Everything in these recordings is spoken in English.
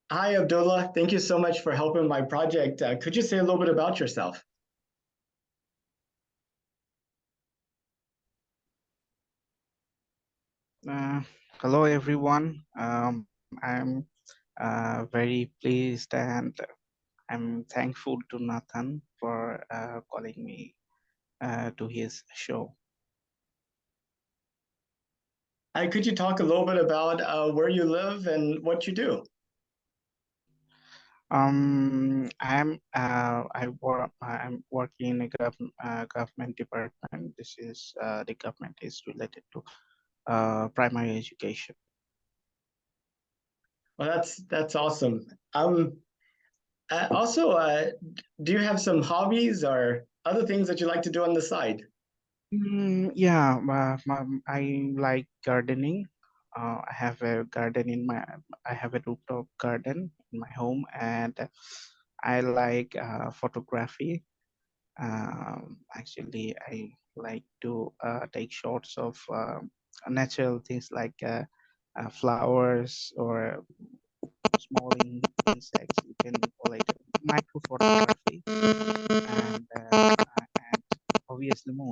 Hi, Abdullah. Thank you so much for helping my project. Could you say a little bit about yourself? Uh, Hello, everyone. I'm very pleased and I'm thankful to Nathan for calling me to his show. Could you talk a little bit about where you live and what you do? I'm working in a government department. This is the government is related to primary education. Well, that's awesome. Also, do you have some hobbies or other things that you like to do on the side? Yeah, I like gardening. I have a garden in my, I have a rooftop garden in my home, and I like photography. Actually, I like to take shots of natural things like flowers or small insects. You can call it micro photography, and obviously moon.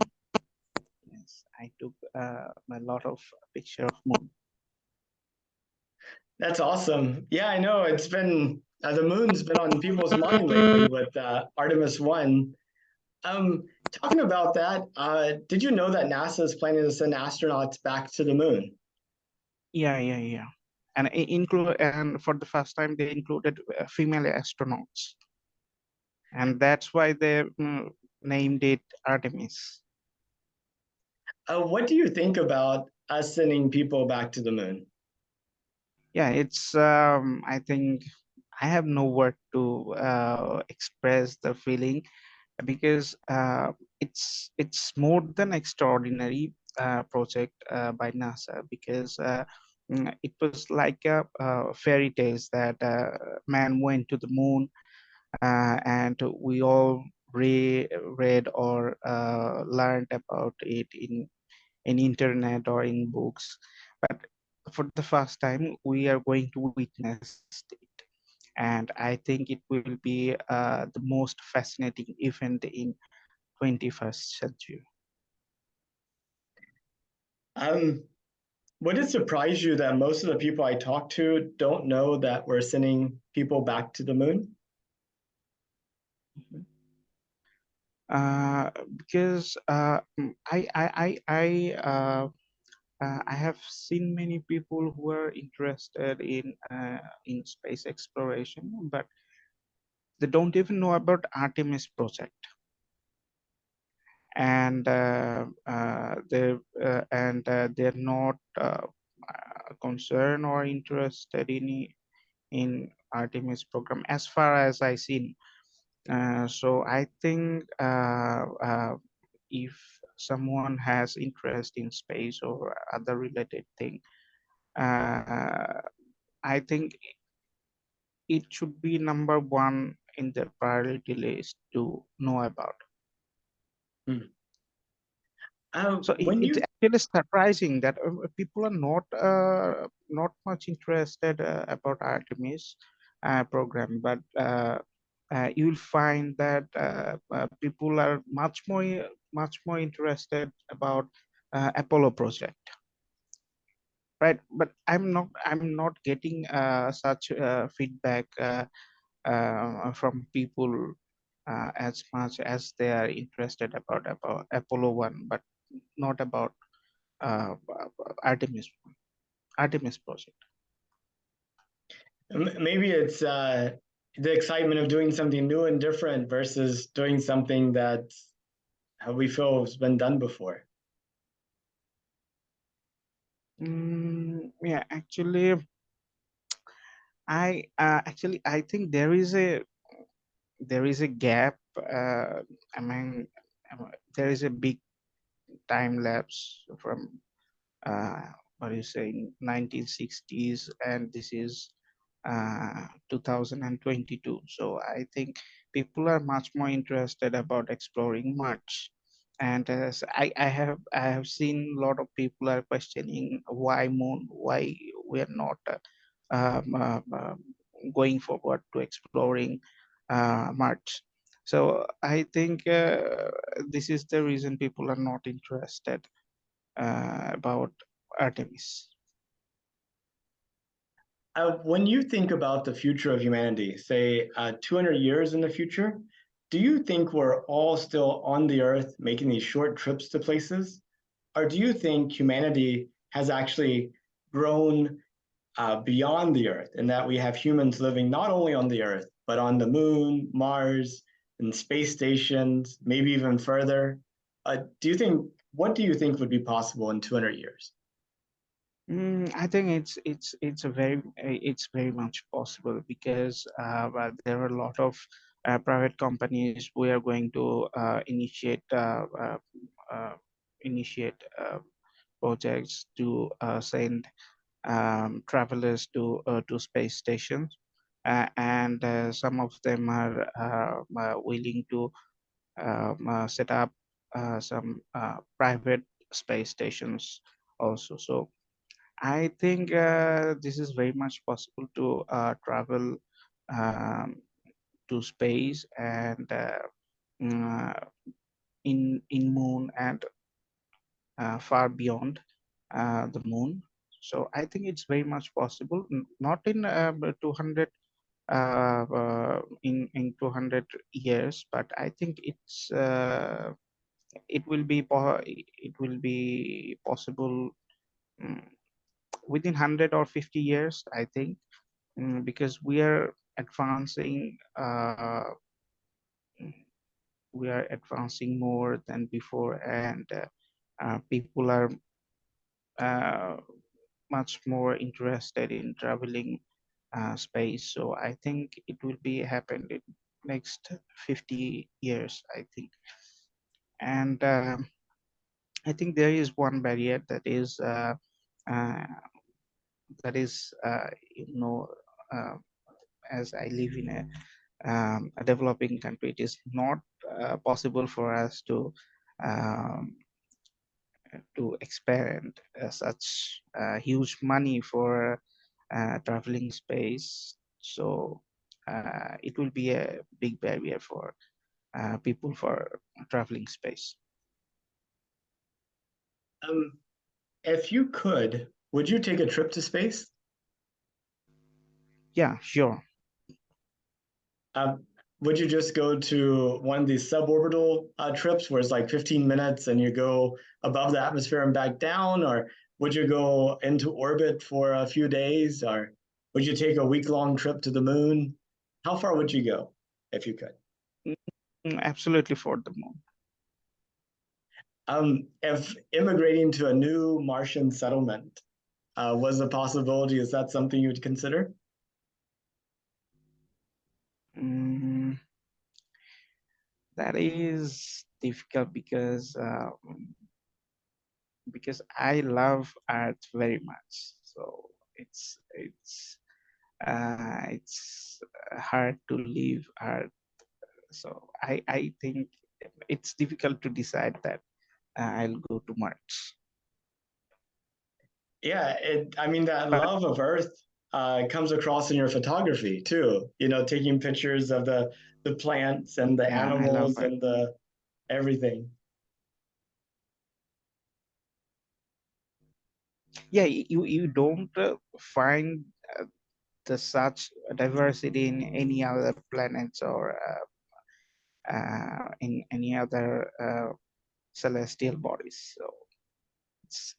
Yes, I took a lot of picture of moon. That's awesome. Yeah, I know it's been the moon's been on people's mind lately with Artemis 1. Talking about that, did you know that NASA is planning to send astronauts back to the moon? Yeah. And include and for the first time they included female astronauts, and that's why they named it Artemis. What do you think about us sending people back to the moon? Yeah, it's I think I have no word to express the feeling because it's more than extraordinary project by NASA because it was like a fairy tales that man went to the moon and we all read or learned about it in internet or in books, but for the first time we are going to witness it, and I think it will be the most fascinating event in 21st century. Um, would it surprise you that most of the people I talk to don't know that we're sending people back to the moon? Because I have seen many people who are interested in space exploration, but they don't even know about Artemis project, and they're not concerned or interested in Artemis program as far as I seen. So I think if someone has interest in space or other related thing, uh, I think it should be number one in the priority list to know about. Hmm. So When it's you actually surprising that people are not much interested about Artemis program, but you'll find that people are much more interested about Apollo project, right? But I'm not getting such feedback from people as much as they are interested about Apollo 1, but not about Artemis Artemis project. maybe it's the excitement of doing something new and different versus doing something that we feel has been done before. Yeah, actually I think there is a gap. I mean, there is a big time lapse from what do you say, 1960s, and this is 2022. So I think people are much more interested about exploring Mars. And I have seen a lot of people are questioning why moon, why we are not going forward to exploring Mars. So I think this is the reason people are not interested about Artemis. When you think about the future of humanity, say 200 years in the future, do you think we're all still on the Earth making these short trips to places? Or do you think humanity has actually grown beyond the Earth and that we have humans living not only on the Earth, but on the moon, Mars, and space stations, maybe even further? What do you think would be possible in 200 years? I think it's very much possible because well, there are a lot of private companies who are going to uh, initiate projects to send travelers to space stations, and some of them are willing to set up some private space stations also. So I think this is very much possible to travel um, to space and uh, in moon and far beyond the moon. So I think it's very much possible, not in 200 in 200 years, but I think it will be possible mm, within 100 or 50 years, I think. Because we are advancing more than before, and people are uh, much more interested in traveling space. So I think it will be happen in next 50 years, I think. And I think there is one barrier uh, that is uh, as I live in a developing country, it is not possible for us um, to expend such huge money for traveling space. So it will be a big barrier for people for traveling space. Um, if you could, would you take a trip to space? Yeah, sure. Um, would you just go to one of these suborbital trips where it's like 15 minutes and you go above the atmosphere and back down? Or would you go into orbit for a few days? Or would you take a week-long trip to the moon? How far would you go if you could? Absolutely, for the moon. If immigrating to a new Martian settlement was a possibility, is that something you would consider? Mm, that is difficult because I love art very much. So it's hard to leave art. So I think it's difficult to decide that I'll go to Mars. Yeah, I mean, that But love of Earth comes across in your photography too. You know, taking pictures of the plants and the yeah, I love animals art. and the everything. Yeah, you don't find the such diversity in any other planets or in any other celestial bodies. So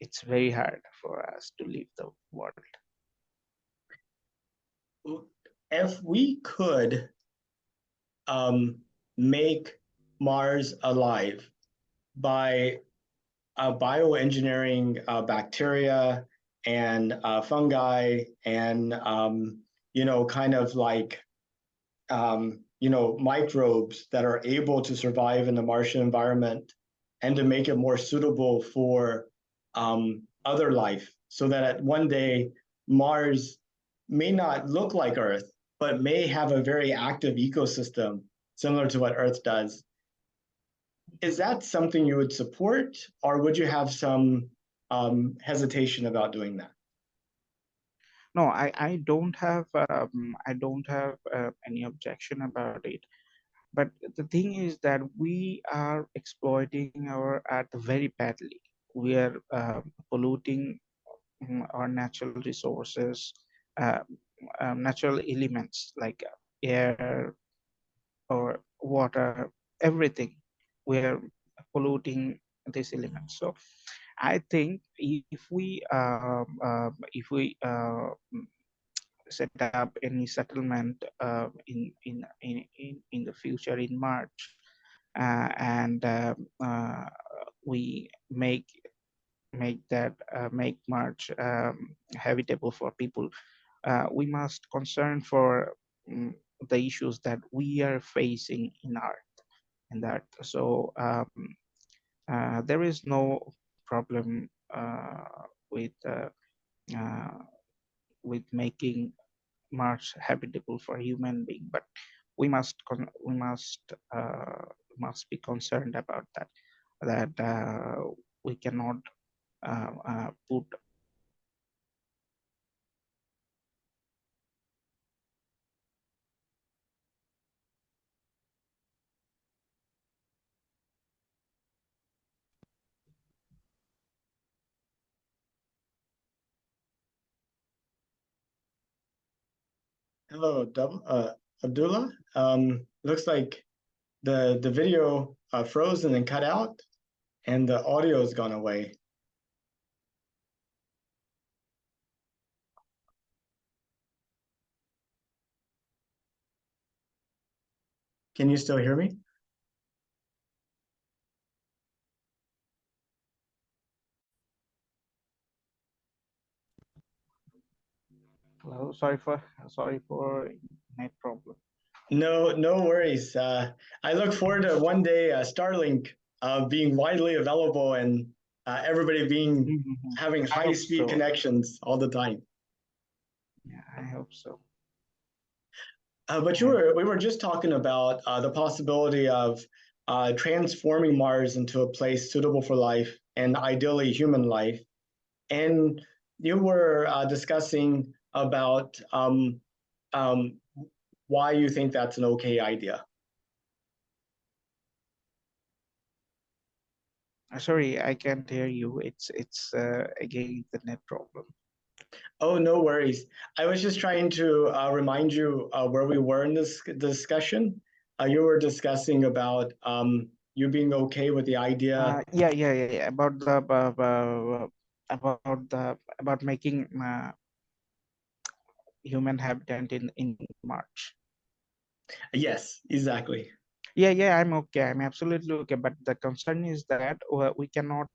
it's very hard for us to leave the world. If we could um, make Mars alive by bioengineering bacteria and fungi and kind of like microbes that are able to survive in the Martian environment and to make it more suitable for other life so that one day Mars may not look like Earth, but may have a very active ecosystem similar to what Earth does. Is that something you would support, or would you have some hesitation about doing that? No, I don't have any objection about it. But the thing is that we are exploiting our earth very badly. We are polluting our natural resources, uh, natural elements like air or water, everything. We are polluting these elements. So I think if we set up any settlement in the future in March, and uh, we make March habitable for people, we must concern for the issues that we are facing in that. So there is no problem uh, uh, with making Mars habitable for human being, but we must must be concerned about that we cannot put Hello, Abdullah. Looks like the video froze and then cut out, and the audio has gone away. Can you still hear me? hello, sorry for net problem. No, no worries. I look forward to one day Starlink being widely available and everybody being Mhm. having I hope high-speed so. connections all the time. Yeah, I hope so. But And we were just talking about the possibility of transforming Mars into a place suitable for life and ideally human life. And you were discussing about um, why you think that's an okay idea. sorry, I can't hear you. It's again the net problem. Oh, no worries. I was just trying to remind you where we were in this discussion. You were discussing about you being okay with the idea. Yeah. About making human habitat in March. Yes, exactly. Yeah, I'm okay. I'm absolutely okay. But the concern is that we cannot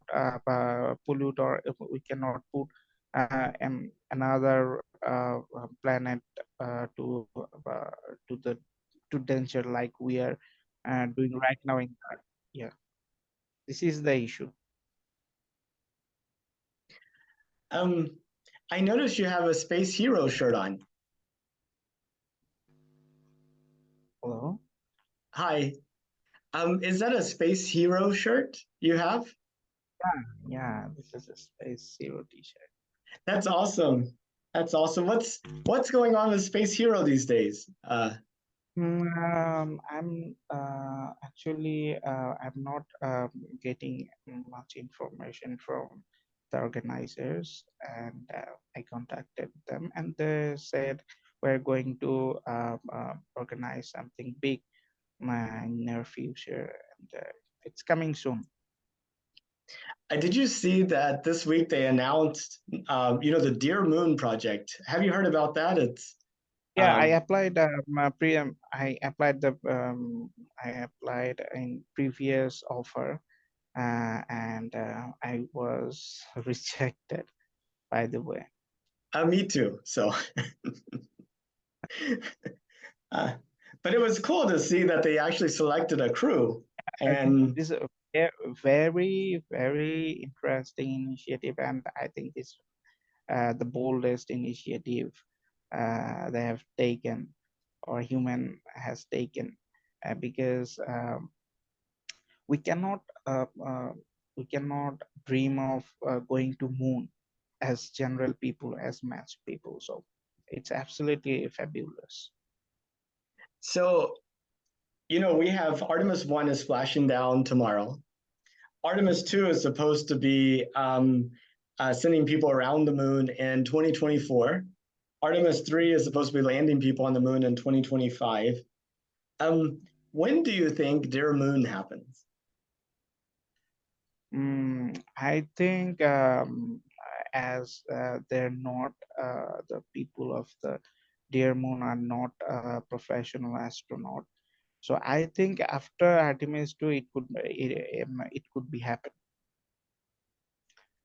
pollute, or we cannot put another planet to the to danger like we are doing right now in Earth. Yeah, this is the issue. Um, I noticed you have a Space Hero shirt on. Hello. Hi. Is that a Space Hero shirt you have? Yeah, this is a Space Zero T-shirt. That's awesome. That's awesome. What's going on with Space Hero these days? I'm actually I'm not getting much information from the organizers, and I contacted them, and they said we're going to organize something big in near future, and it's coming soon. Did you see that this week they announced, the Dear Moon project? Have you heard about that? It's Yeah, I um, applied I applied in previous offer, and I was rejected, by the way. me too. So, uh, but it was cool to see that they actually selected a crew. I think And this is a very, very interesting initiative, and I think it's the boldest initiative they have taken, or human has taken, because we cannot uh, uh, we cannot dream of going to moon. as general people, as mass people. So it's absolutely fabulous. So, we have Artemis 1 is flashing down tomorrow. Artemis 2 is supposed to be sending people around the moon in 2024. Artemis 3 is supposed to be landing people on the moon in 2025. When do you think Dear Moon happens? I think as they're not the people of the Dear Moon are not professional astronaut. So I think after Artemis 2, it could be happen.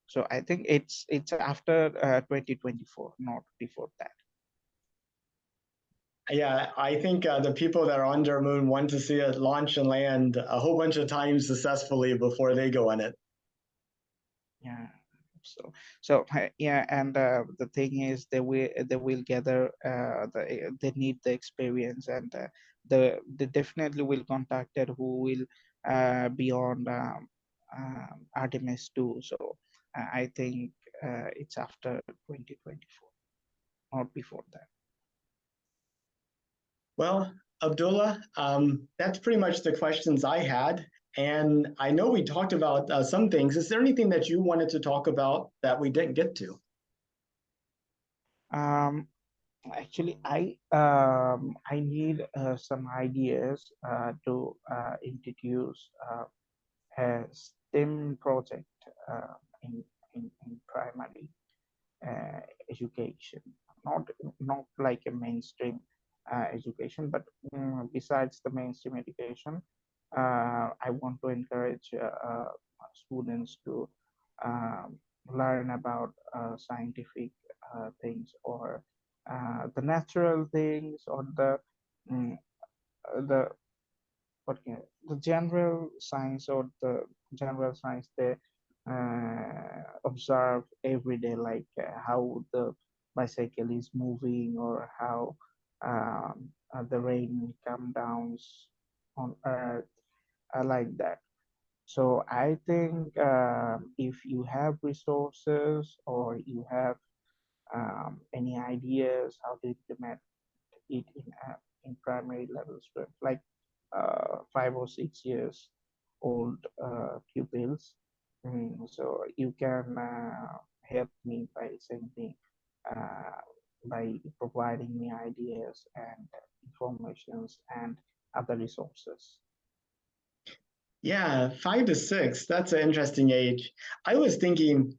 So I think it's after 2024, not before that. Yeah, I think the people that are on Dear Moon want to see it launch and land a whole bunch of times successfully before they go on it. Yeah. Yeah, and the thing is, they will gather they need the experience, and they definitely will contacted who will be on Artemis 2. So I think it's after 2024, not before that. Well, Abdullah, that's pretty much the questions I had. And I know we talked about some things. Is there anything that you wanted to talk about that we didn't get to? Um, Actually, I need some ideas to introduce a STEM project in, in primary uh, education, not not like a mainstream education, but besides the mainstream education, I want to encourage students to um, learn about scientific things, or the natural things, or mm, the the general science, or the general science they observe every day, like how the bicycle is moving, or how the rain come down on earth, like that. So I think if you have resources, or you have any ideas how to implement it in primary level students, like 5 or 6 years old pupils. So you can help me by sending, uh, by providing me ideas and informations and other resources. Yeah, 5 to 6, that's an interesting age. I was thinking,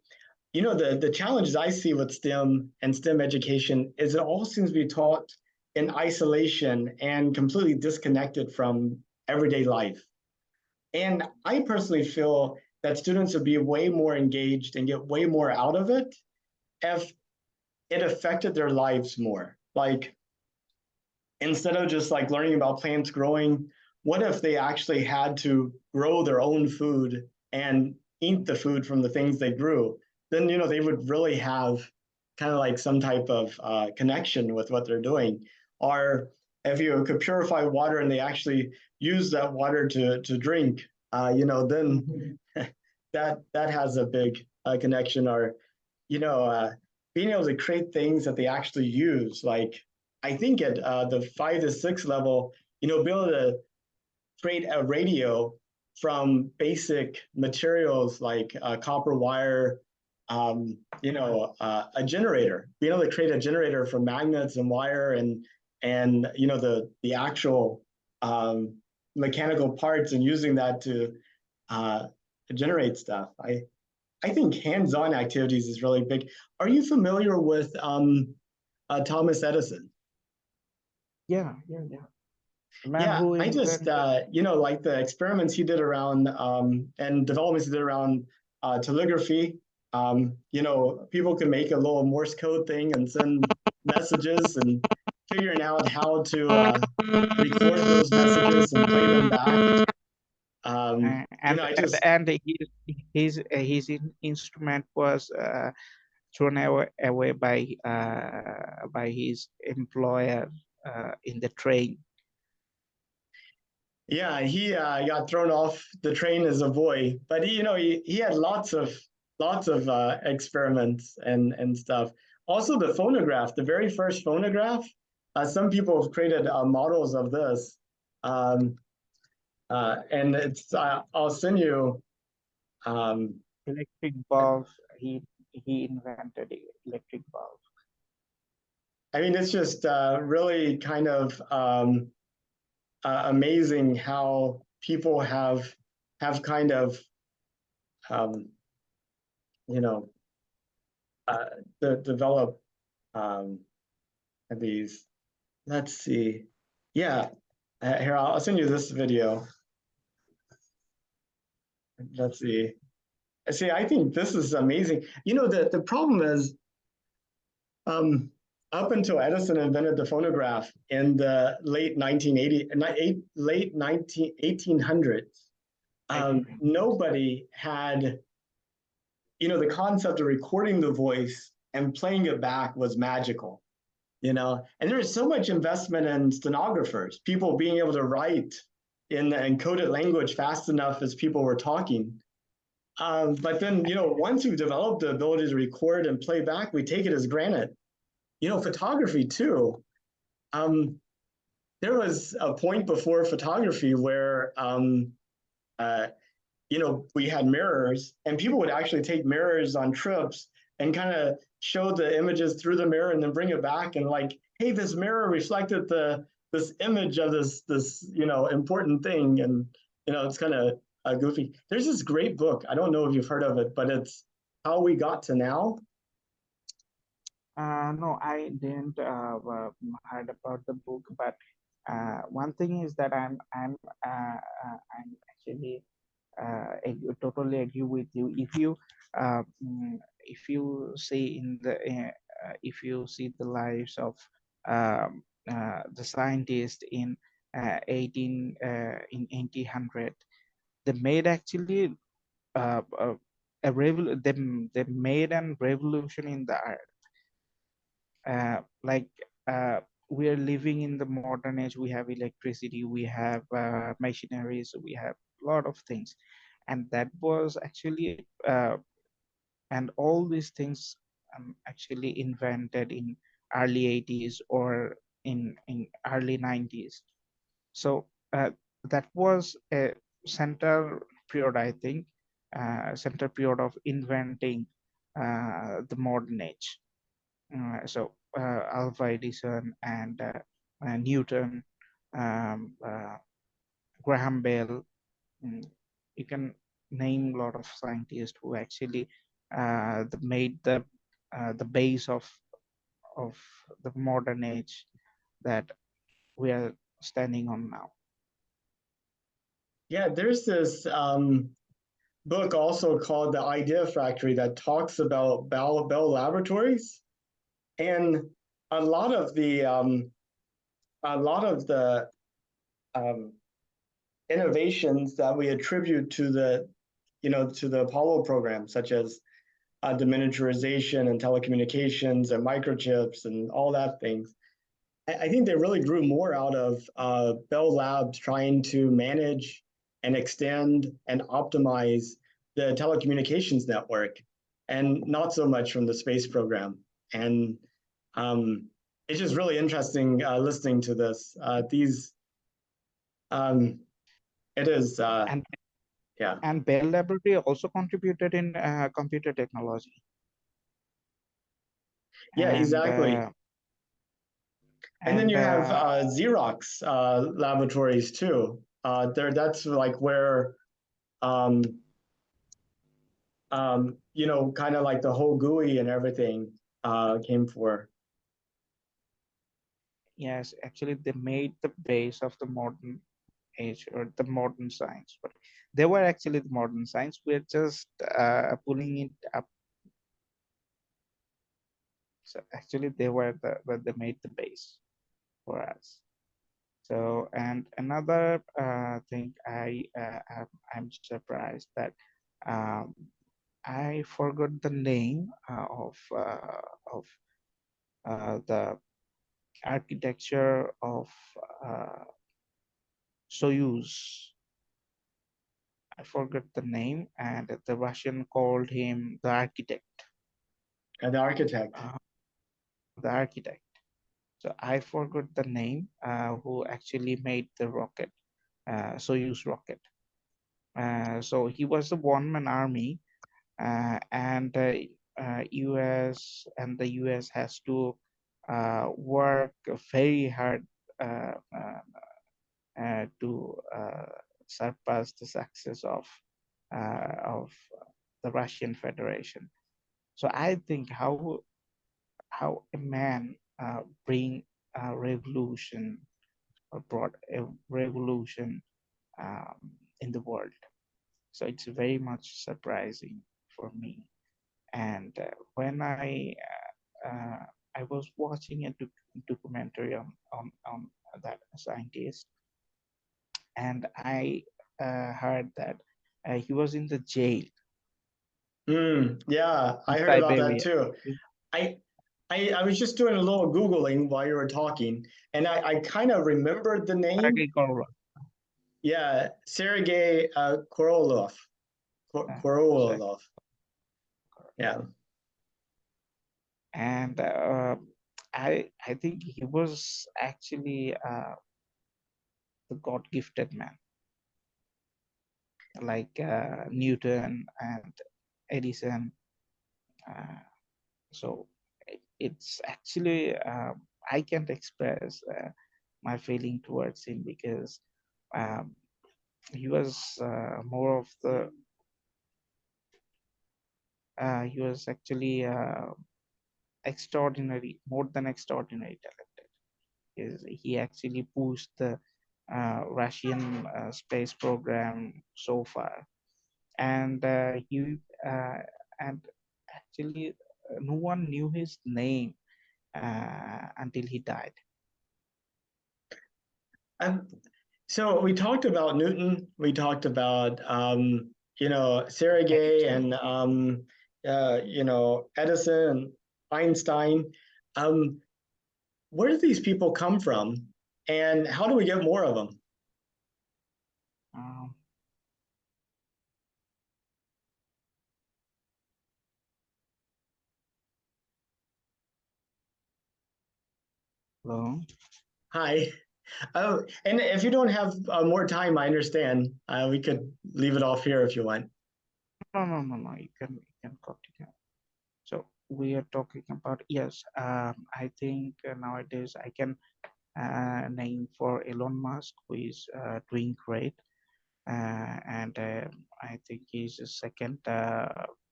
the challenges I see with STEM and STEM education is it all seems to be taught in isolation and completely disconnected from everyday life. And I personally feel that students would be way more engaged and get way more out of it if it affected their lives more. Like, instead of just like learning about plants growing, what if they actually had to grow their own food and eat the food from the things they grew? Then they would really have kind of like some type of connection with what they're doing. Or if you could purify water and they actually use that water to drink, then that has a big connection. Or you know, uh, being able to create things that they actually use. Like, I think at the 5 to 6 level, be able to create a radio from basic materials like copper wire, a generator, being able to create a generator from magnets and wire and the actual um, mechanical parts and using that uh, to generate stuff. I think hands-on activities is really big. Are you familiar with Thomas Edison? Yeah. The man Yeah, who I just invented. like the experiments he did around and developments he did around telegraphy. People can make a little Morse code thing and send messages, and figuring out how to record those messages and play them back. I just And his instrument was thrown away by his employer in the train. Yeah, he got thrown off the train as a boy, but he had lots of lots of experiments and stuff. Also, the phonograph, the very first phonograph. Some people have created models of this, um, and it's. I'll send you. Um, Electric bulb. He invented electric bulb. I mean, it's just really kind of amazing how people have kind of um, you know uh, develop um, these. Let's see. Yeah, here I'll send you this video. Let's see. See, I think this is amazing. You know, the problem is, um, up until Edison invented the phonograph in the late 1980, late 1800s, 1800. nobody had, the concept of recording the voice and playing it back was magical, and there was so much investment in stenographers, people being able to write in the encoded language fast enough as people were talking. But then, once we've developed the ability to record and play back, we take it as granted. Photography too. Um, there was a point before photography where, uh, we had mirrors, and people would actually take mirrors on trips and kind of show the images through the mirror and then bring it back and like, hey, this mirror reflected this image of this important thing, and it's kind of goofy. There's this great book. I don't know if you've heard of it, but it's How We Got to Now. No, I didn't heard about the book, but one thing is that I'm actually totally agree with you. If you see in the if you see the lives of the scientists in 1800, they made actually they made a revolution in the earth. Like we are living in the modern age. We have electricity, we have machineries, we have a lot of things, and that was actually and all these things actually invented in early 80s or in early 90s. So that was a center period, I think, center period of inventing the modern age. Alva Edison and Newton, um, uh, Graham Bell. mm, you can name a lot of scientists who actually made the base of the modern age that we are standing on now. Yeah, there's this book also called The Idea Factory that talks about Bell Laboratories, and a lot of the um, a lot of the um, innovations that we attribute to the Apollo program, such as the miniaturization and telecommunications and microchips and all that things. I think they really grew more out of Bell Labs trying to manage and extend and optimize the telecommunications network, and not so much from the space program. And um, it's just really interesting listening to this. Um, it is, And yeah, and Bell Laboratory also contributed in computer technology. yeah, And exactly. And then and you have Xerox laboratories too. That's like where um, kind of like the whole GUI and everything came for. yes, actually they made the base of the modern age or the modern science. But they were actually the modern science. We're just pulling it up. So actually they were they made the base for us. So, and another thing I'm surprised that um, I forgot the name of the architecture of uh, Soyuz. I forgot the name, and the Russian called him the architect. And the architect. Uh, the architect. So I forgot the name, who actually made the rocket, Soyuz rocket. So he was the one-man army, and US and the US has to work very hard uh, uh, to surpass the success of the Russian Federation. So I think how a man bring a revolution or brought a revolution um, in the world. So it's very much surprising for me. And when I was watching a documentary on that scientist, and I heard that he was in the jail Yeah, in I heard about that Siberia. too. I, I was just doing a little Googling while you were talking, and I kind of remembered the name. Sergei Korolev. Yeah, Sergei Korolev. Exactly. Korolev. Yeah. And I think he was actually the God gifted man, like Newton and Edison. Uh, so it's actually I can't express my feeling towards him because um, he was more of the he was actually extraordinary, more than extraordinary talented. He actually pushed the Russian space program so far, and he and actually no one knew his name until he died. Um, so we talked about Newton. We talked about Sergei Edison. and Edison, Einstein. Um, where do these people come from, and how do we get more of them? Um, Hello. Hi. Oh, and if you don't have more time, I understand. We could leave it off here if you want. No. You can continue. So we are talking about, yes. I think nowadays I can name for Elon Musk, who is doing great, and I think he's the second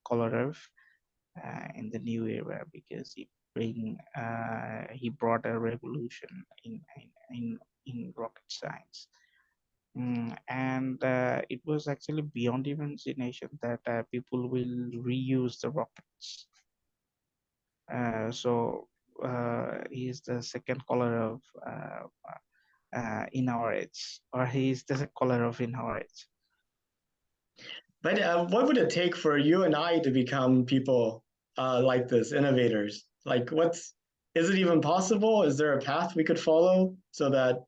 Kolarov in the new era because he brought a revolution in rocket science. And it was actually beyond imagination that people will reuse the rockets. So he is the second caller of in our age, or he is the caller of in our age. But what would it take for you and I to become people like this, innovators? Like, is it even possible? Is there a path we could follow so that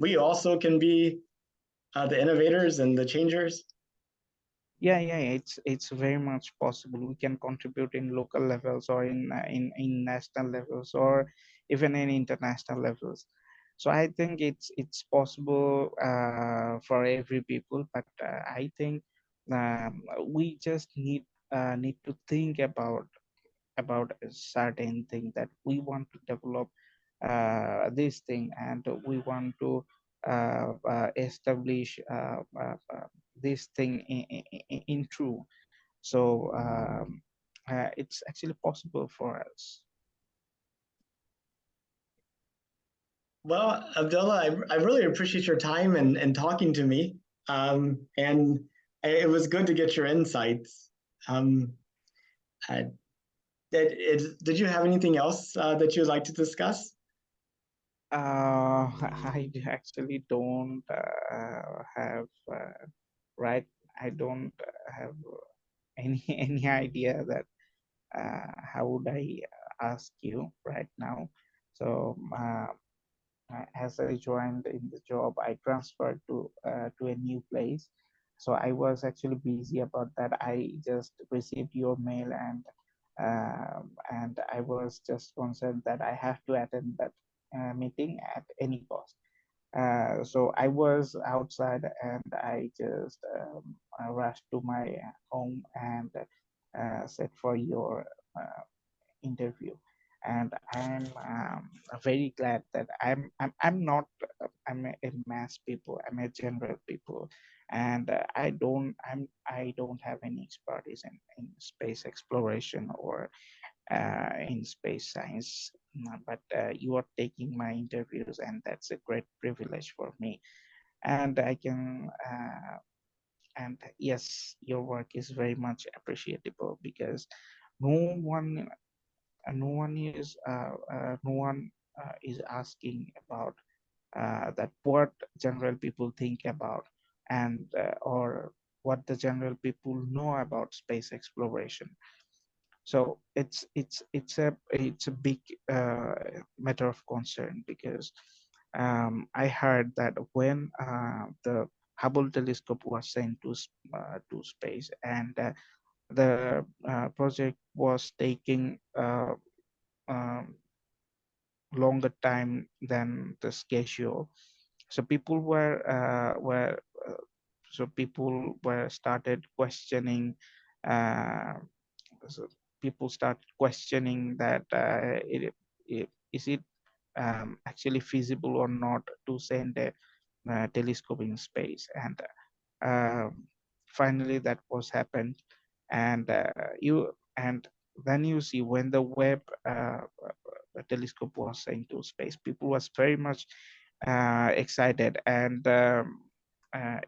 we also can be the innovators and the changers? Yeah, it's very much possible. We can contribute in local levels or in national levels or even in international levels. So I think it's possible for every people, but I think we just need to think about a certain thing that we want to develop this thing, and we want to establish this thing in true. So it's actually possible for us. Well, Abdullah, I really appreciate your time and talking to me. And it was good to get your insights. Um, uh, did you have anything else that you would like to discuss? I actually don't have right. I don't have any any idea that how would I ask you right now. So as I joined in the job, I transferred to a new place. So I was actually busy about that. I just received your mail, and I was just concerned that I have to attend that meeting at any cost. So I was outside, and I just I rushed to my home and set for your interview. And I'm very glad that I'm not I'm a mass people. I'm a general people, and I don't have any expertise in space exploration or in space science. But you are taking my interviews, and that's a great privilege for me. And I can and yes, your work is very much appreciable, because no one no one is asking about that what general people think about, and or what the general people know about space exploration. So it's a big matter of concern, because I heard that when the Hubble telescope was sent to space, and the project was taking um, longer time than the schedule. So people were started questioning. Uh, so people started questioning that is it actually feasible or not to send a telescope in space. And um, finally that was happened. And then you see, when the Webb telescope was sent to space, people was very much excited. And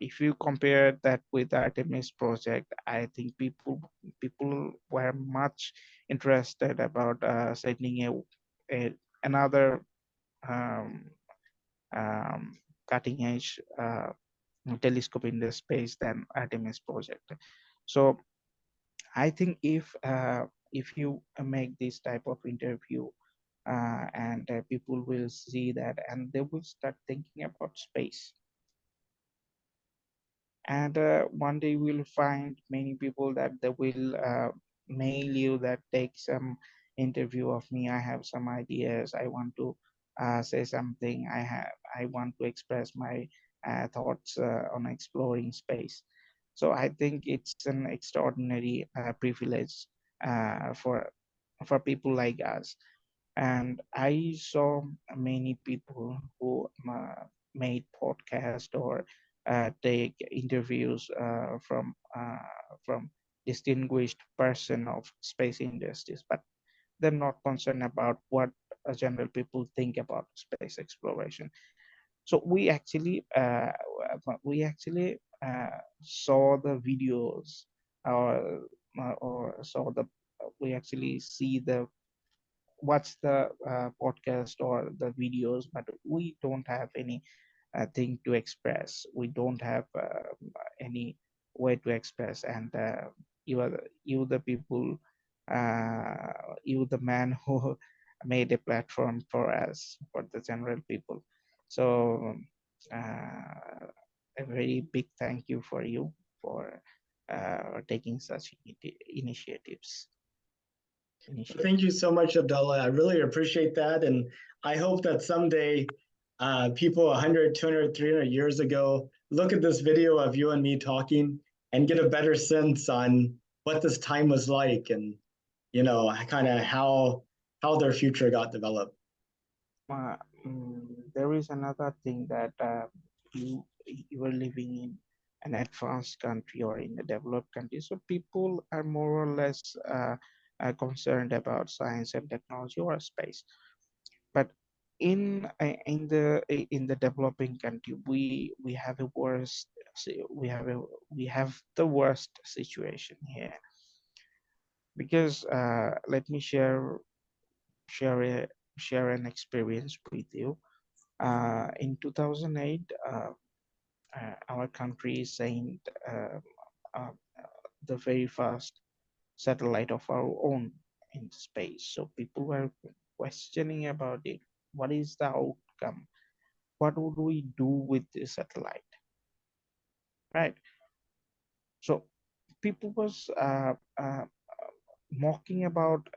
if you compare that with Artemis project, I think people were much interested about sending a another um, um, cutting edge telescope in the space than Artemis project. So I think if you make this type of interview, and people will see that, and they will start thinking about space. And one day we'll find many people that they will mail you that take some interview of me. I have some ideas. I want to say something. I want to express my thoughts on exploring space. So I think it's an extraordinary privilege for people like us. And I saw many people who made podcast or take interviews from distinguished person of space industries, but they're not concerned about what general people think about space exploration. So we actually saw the videos, or saw the we actually see the watch the podcast or the videos, but we don't have any thing to express. We don't have any way to express. And you the people, you the man who made a platform for us, for the general people. So a very big thank you for you for taking such initiatives. Thank you so much, Abdullah. I really appreciate that. And I hope that someday people 100, 200, 300 years ago look at this video of you and me talking and get a better sense on what this time was like, and kind of how their future got developed. uh, there is another thing that you are living in an advanced country or in a developed country, so people are more or less concerned about science and technology or space. But in the developing country, we have a worst we have the worst situation here, because let me share a, share an experience with you. In 2008, our country sent uh, the very first satellite of our own in space. So people were questioning about it. What is the outcome? What would we do with this satellite? Right? So people was mocking about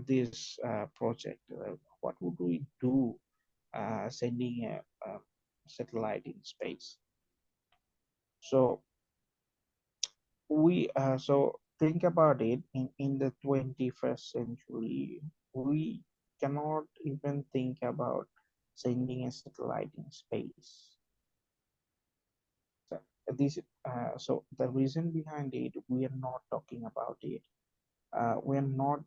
this project. What would we do sending a satellite in space? So so think about it, in the 21st century, we cannot even think about sending a satellite in space. So the reason behind it, we are not talking about it. We are not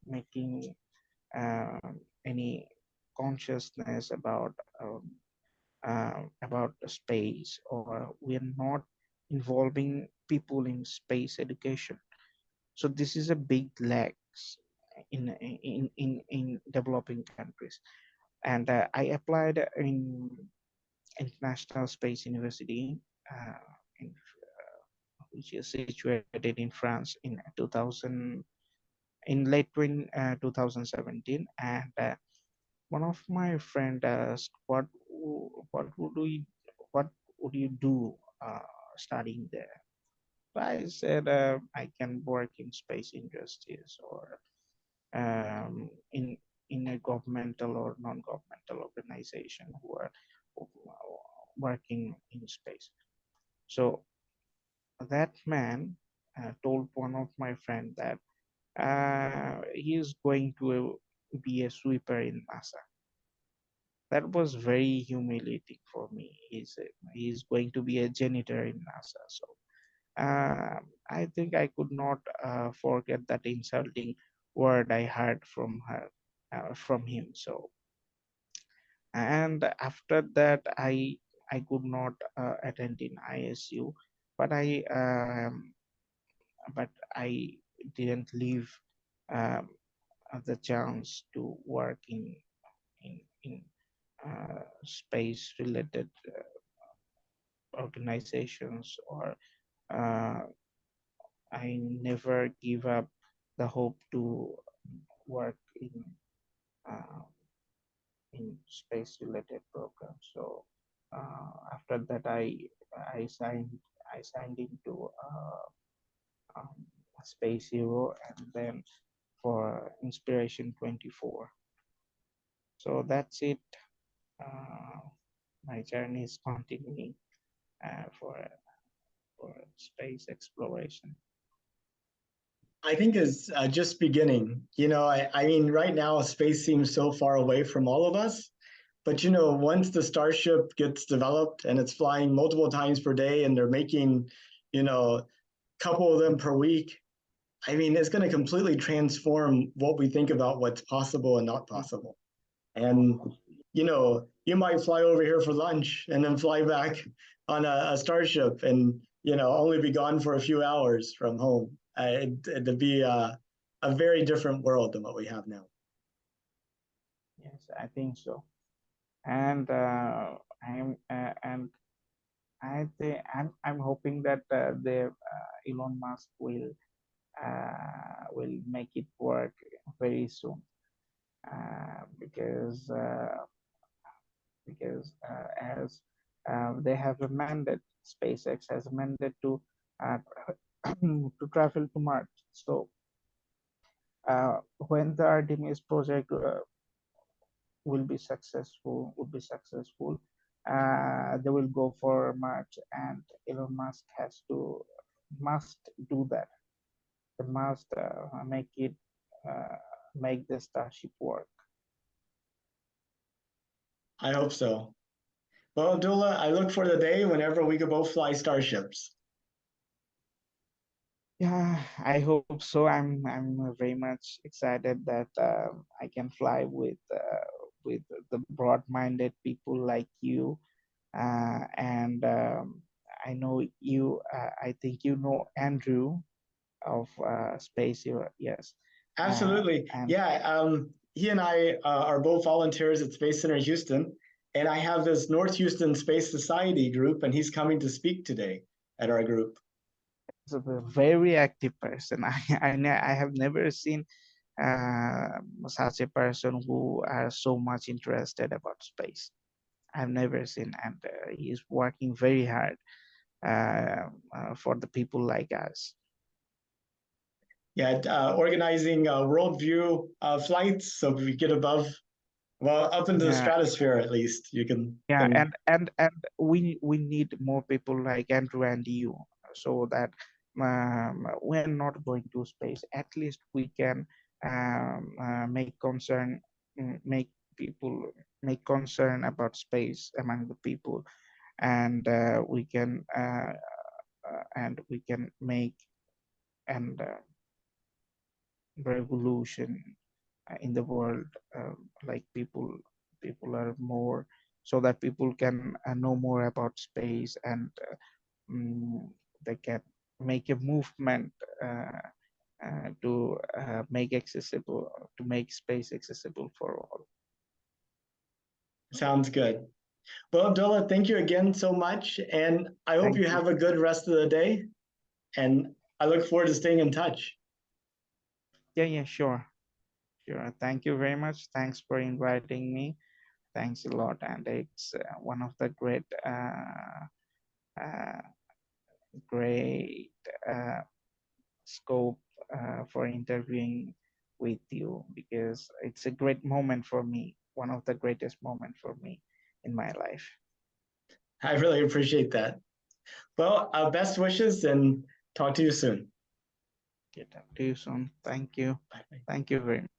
making any consciousness about the space, or we are not involving people in space education. So this is a big lag in developing countries. And I applied in International Space University, in, which is situated in France in 2000, in late 2017. And one of my friend asked, what would we what would you do studying there? I said, I can work in space industries, or in a governmental or non-governmental organization who are working in space. So that man told one of my friend that he is going to be a sweeper in NASA. That was very humiliating for me. He's going to be a janitor in NASA. So I think I could not forget that insulting word I heard from from him. So, and after that, I could not attend in ISU, but I didn't leave um, the chance to work in space related organizations, or uh, I never give up the hope to work uh, in space related programs. So after that, I signed I signed into um, Space Hero, and then for Inspiration 24. So that's it. Uh, my journey is continuing for space exploration. I think is just beginning. I mean, right now space seems so far away from all of us, but once the Starship gets developed and it's flying multiple times per day, and they're making, a couple of them per week, I mean, it's going to completely transform what we think about what's possible and not possible. And you might fly over here for lunch and then fly back on a Starship, and only be gone for a few hours from home. It'd be a very different world than what we have now. Yes, I think so. And I'm hoping that the Elon Musk will make it work very soon, because as they have a mandate, SpaceX has a mandate to uh, to travel to Mars. So when the Artemis project would be successful, they will go for Mars, and Elon Musk must do that. They must uh, make the Starship work. I hope so. Well, Abdullah, I look for the day whenever we could both fly Starships. Yeah, I hope so. I'm very much excited that I can fly with the broad-minded people like you, and I know you. I think you know Andrew of Space. Yes, Absolutely. and Yeah. He and I are both volunteers at Space Center Houston, and I have this North Houston Space Society group, and he's coming to speak today at our group. he's a very active person. I have never seen such a person who are so much interested about space. I've never seen, and he's working very hard for the people like us. Yeah, organizing worldview flights so we get above, well, up into the Yeah, stratosphere at least. You can yeah, then. and we need more people like Andrew and you, so that we're not going to space. At least we can make concern, make people make concern about space among the people, and we can make and revolution in the world, like people are more, so that people can know more about space, and mm, they can make a movement to make space accessible for all. Sounds good. Well, Abdullah, thank you again so much. And I hope Thank you you. have a good rest of the day. And I look forward to staying in touch. Yeah, sure. Thank you very much. Thanks for inviting me. Thanks a lot. And it's one of the uh, great scope for interviewing with you, because it's a great moment for me, one of the greatest moments for me in my life. I really appreciate that. Well, best wishes and talk to you soon. Get up to you soon. Thank you. Bye. Thank you very much.